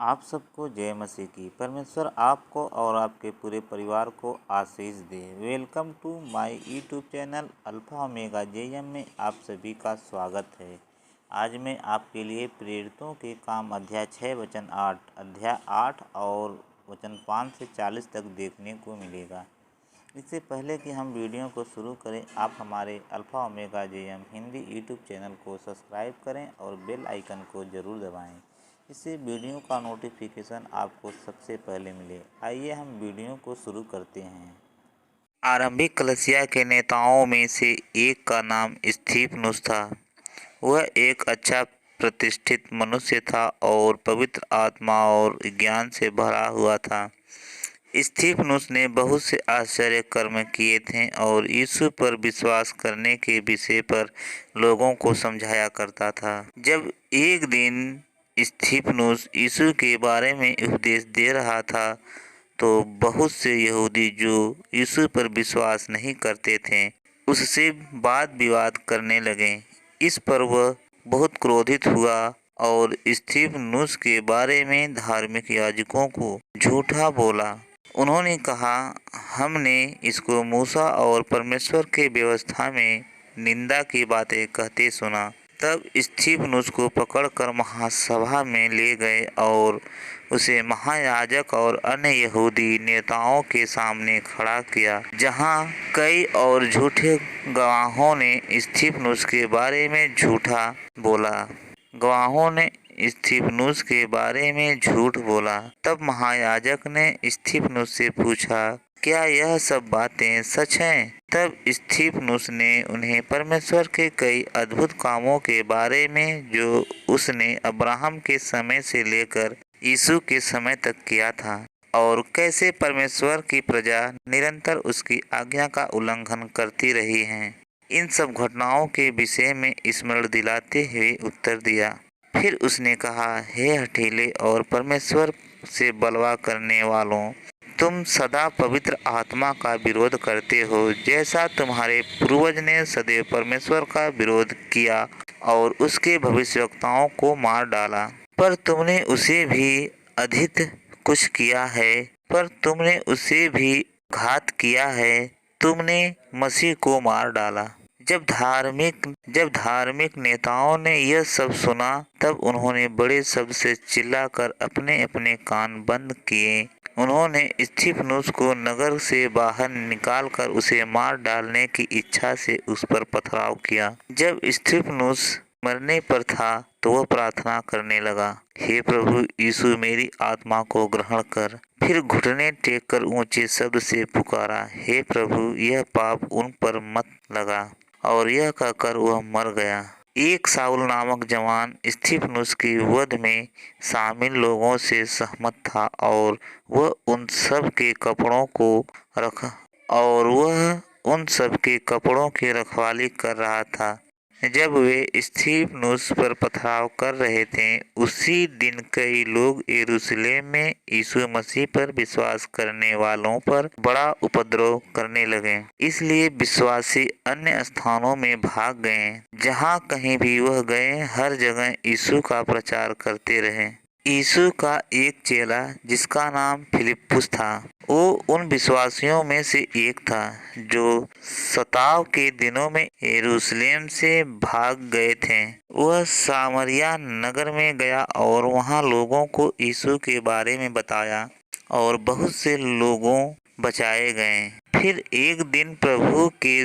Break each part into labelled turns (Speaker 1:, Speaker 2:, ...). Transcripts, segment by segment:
Speaker 1: आप सबको जय मसीह की। परमेश्वर आपको और आपके पूरे परिवार को आशीष दे। Welcome to my YouTube channel Alpha Omega JM में आप सभी का स्वागत है। आज मैं आपके लिए प्रेरितों के काम अध्याय 6 वचन 8 अध्याय 8 और वचन 5 से 40 तक देखने को मिलेगा। इससे पहले कि हम वीडियो को शुरू करें, आप हमारे alpha Omega JM Hindi YouTube channel को सब्सक्राइब करें और बेल आइकन को ज़रूर दबाएं। इससे वीडियो का नोटिफिकेशन आपको सबसे पहले मिले। आइए हम वीडियो को शुरू करते हैं। आरंभिक कलीसिया के नेताओं में से एक का नाम स्तिफनुस था। वह एक अच्छा प्रतिष्ठित मनुष्य था और पवित्र आत्मा और ज्ञान से भरा हुआ था। स्तिफनुस ने बहुत से आश्चर्य कर्म किए थे और यीशु पर विश्वास करने के विषय पर लोगों को समझाया करता था। जब एक दिन स्तिफनुस यीशु के बारे में उपदेश दे रहा था तो बहुत से यहूदी जो यीशु पर विश्वास नहीं करते थे उससे वाद विवाद करने लगे। इस पर वह बहुत क्रोधित हुआ और स्तिफनुस के बारे में धार्मिक याजकों को झूठा बोला। उन्होंने कहा, हमने इसको मूसा और परमेश्वर के व्यवस्था में निंदा की बातें कहते सुना। तब स्तिफनुस को पकड़कर महासभा में ले गए और उसे महायाजक और अन्य यहूदी नेताओं के सामने खड़ा किया, जहां कई और झूठे गवाहों ने स्तिफनुस के बारे में झूठा बोला। गवाहों ने स्तिफनुस के बारे में झूठ बोला। तब महायाजक ने स्तिफनुस से पूछा, क्या यह सब बातें सच हैं? तब स्तिफनुस ने उन्हें परमेश्वर के कई अद्भुत कामों के बारे में जो उसने अब्राहम के समय से लेकर यीशु के समय तक किया था और कैसे परमेश्वर की प्रजा निरंतर उसकी आज्ञा का उल्लंघन करती रही है, इन सब घटनाओं के विषय में स्मरण दिलाते हुए उत्तर दिया। फिर उसने कहा, हे हठीले और परमेश्वर से बलवा करने वालों, तुम सदा पवित्र आत्मा का विरोध करते हो, जैसा तुम्हारे पूर्वज ने सदैव परमेश्वर का विरोध किया और उसके भविष्यवक्ताओं को मार डाला। पर तुमने उसे भी अधिक कुछ किया है, पर तुमने उसे भी घात किया है, तुमने मसीह को मार डाला। जब धार्मिक नेताओं ने यह सब सुना तब उन्होंने बड़े शब्द से चिल्लाकर अपने अपने कान बंद किए। उन्होंने स्तिफनुस को नगर से बाहर निकालकर उसे मार डालने की इच्छा से उस पर पथराव किया। जब स्तिफनुस मरने पर था तो वह प्रार्थना करने लगा, हे प्रभु यीशु, मेरी आत्मा को ग्रहण कर। फिर घुटने टेक कर ऊंचे शब्द से पुकारा, हे प्रभु, यह पाप उन पर मत लगा। और यह कहकर वह मर गया। एक शाऊल नामक जवान स्तिफनुस की वध में शामिल लोगों से सहमत था और वह उन सब के कपड़ों की रखवाली कर रहा था। जब वे स्तिफनुस पर पथराव कर रहे थे, उसी दिन कई लोग यरूशलेम में यीशु मसीह पर विश्वास करने वालों पर बड़ा उपद्रव करने लगे। इसलिए विश्वासी अन्य स्थानों में भाग गए। जहां कहीं भी वह गए, हर जगह यीशु का प्रचार करते रहे। यीशु का एक चेला जिसका नाम फिलिप्पुस था, वो उन विश्वासियों में से एक था जो सताव के दिनों में यरूशलेम से भाग गए थे। वह सामरिया नगर में गया और वहां लोगों को यीशु के बारे में बताया और बहुत से लोगों बचाए गए। फिर एक दिन प्रभु के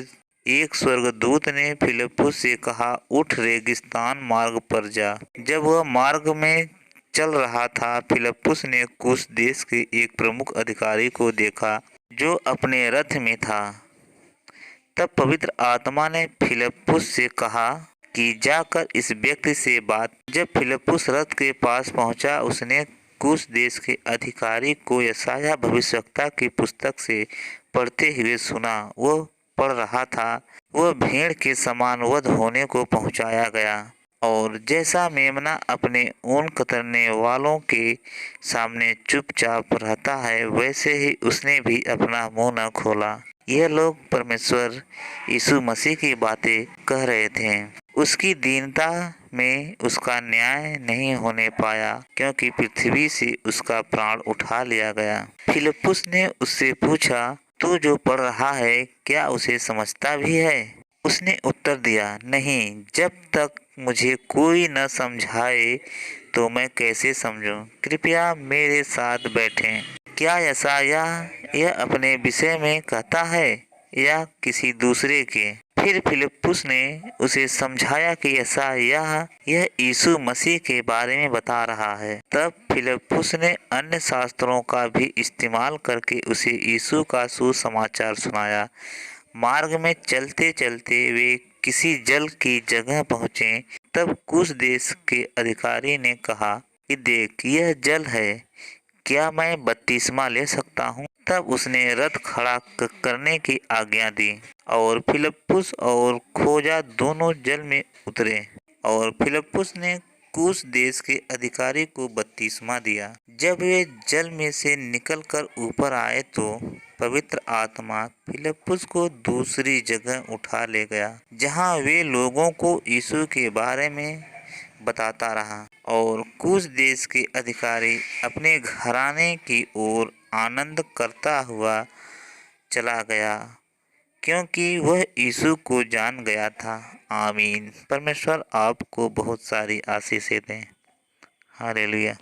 Speaker 1: एक स्वर्गदूत ने फिलिप्पुस से कहा, उठ रेगिस्तान मार्ग पर जा। जब वह मार्ग में चल रहा था, फिलिप्पुस ने कुश देश के एक प्रमुख अधिकारी को देखा जो अपने रथ में था। तब पवित्र आत्मा ने फिलिप्पुस से कहा कि जाकर इस व्यक्ति से बात। जब फिलिप्पुस रथ के पास पहुंचा, उसने कुश देश के अधिकारी को यशायाह भविष्यवक्ता की पुस्तक से पढ़ते हुए सुना। वह पढ़ रहा था, वह भेड़ के समान वध होने को पहुंचाया गया और जैसा मेमना अपने ऊन कतरने वालों के सामने चुपचाप रहता है, वैसे ही उसने भी अपना मुंह न खोला। यह लोग परमेश्वर यीशु मसीह की बातें कह रहे थे। उसकी दीनता में उसका न्याय नहीं होने पाया, क्योंकि पृथ्वी से उसका प्राण उठा लिया गया। फिलिप्पुस ने उससे पूछा, तू जो पढ़ रहा है क्या उसे समझता भी है? उसने उत्तर दिया, नहीं, जब तक मुझे कोई न समझाए तो मैं कैसे समझूं? कृपया मेरे साथ बैठें। क्या यशायाह यह अपने विषय में कहता है या किसी दूसरे के? फिर फिलिप्पुस ने उसे समझाया कि यशायाह यह यीशु मसीह के बारे में बता रहा है। तब फिलिप्पुस ने अन्य शास्त्रों का भी इस्तेमाल करके उसे यीशु का सुसमाचार सुनाया। मार्ग में चलते चलते वे किसी जल की जगह पहुँचे। तब कुछ देश के अधिकारी ने कहा कि देख, यह जल है, क्या मैं बपतिस्मा ले सकता हूँ? तब उसने रथ खड़ा करने की आज्ञा दी और फिलिप्पुस और खोजा दोनों जल में उतरे और फिलिप्पुस ने कुश देश के अधिकारी को बपतिस्मा दिया। जब वे जल में से निकलकर ऊपर आए तो पवित्र आत्मा फिलिप्पुस को दूसरी जगह उठा ले गया, जहाँ वे लोगों को यीशु के बारे में बताता रहा। और कुछ देश के अधिकारी अपने घराने की ओर आनंद करता हुआ चला गया, क्योंकि वह यीशु को जान गया था। आमीन। परमेश्वर आपको बहुत सारी आशीषें दें। हालेलुया।